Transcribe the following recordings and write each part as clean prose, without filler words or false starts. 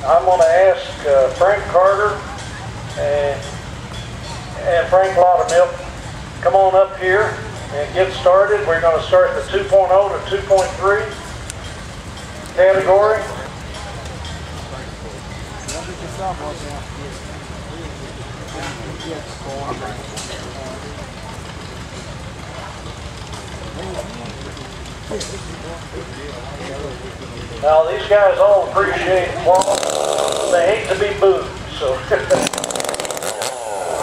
I'm going to ask Frank Carter and Frank Laudermilk, come on up here and get started. We're going to start the 2.0 to 2.3 category. Now these guys all appreciate applause. They hate to be booed, so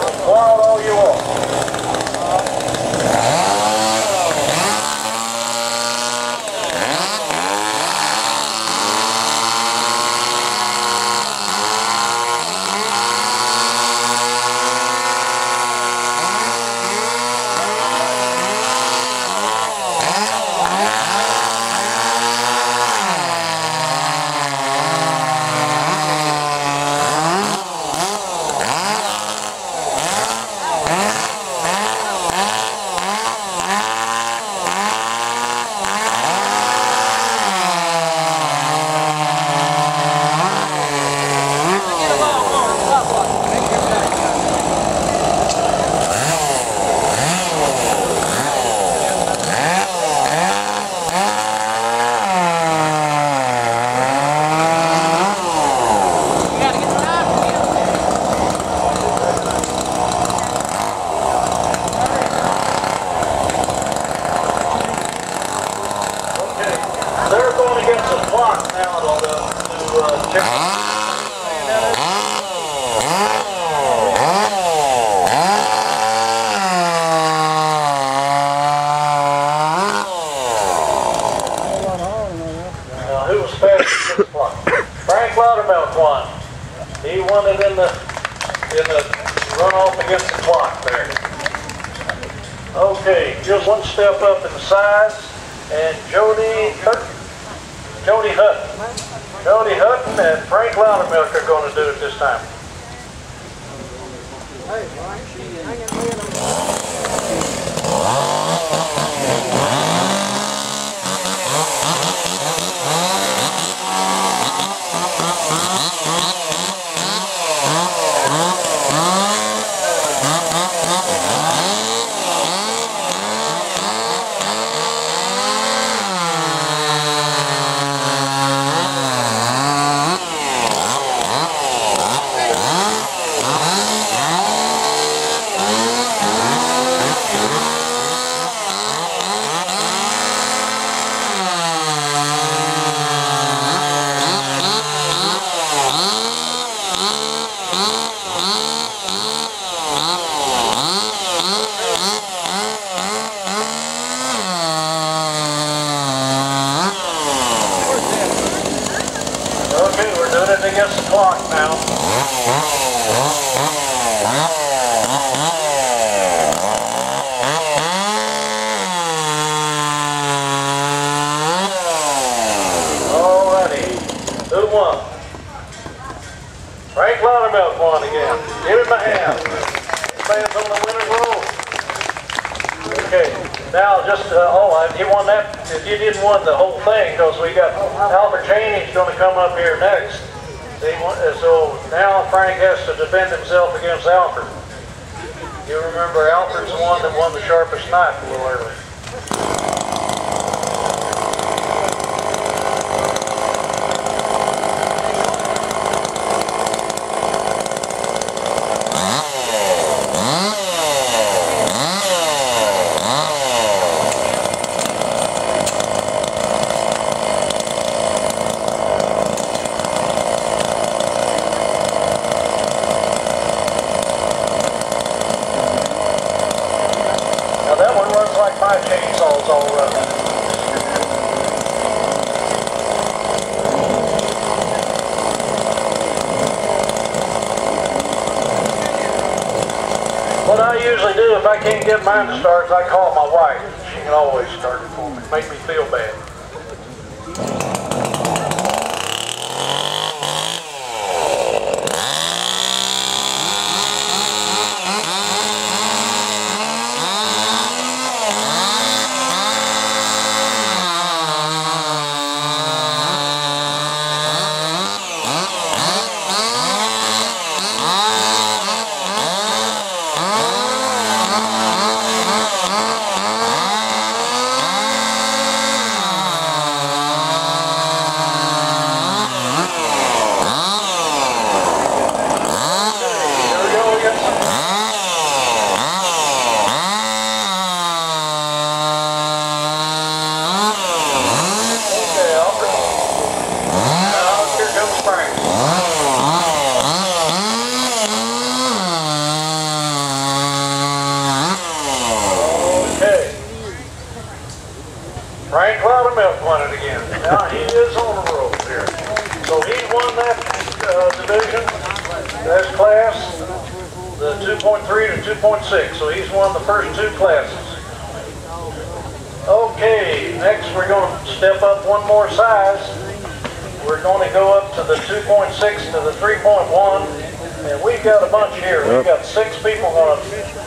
applaud all you want. Frank Laudermilk won. He won it in the runoff against the clock there. Okay, just one step up in size, and Jody Hutton and Frank Laudermilk are going to do it this time. Against the clock now. Alrighty. Who won? Frank Laudermilk won again. Give him a hand. Stands on the winning roll. Okay. Now just, you won that. You didn't win the whole thing because we got Albert Cheney's going to come up here next. So now Frank has to defend himself against Alfred. You remember Alfred's the one that won the sharpest knife a little earlier. My chainsaw's all running. What I usually do if I can't get mine to start is I call my wife. She can always start it for me. Make me feel bad. Frank Loudermilk won it again. Now he is on the road here. So he won that division, that class, the 2.3 to 2.6. So he's won the first two classes. Okay, next we're going to step up one more size. We're going to go up to the 2.6 to the 3.1. And we've got a bunch here. We've got 6 people going to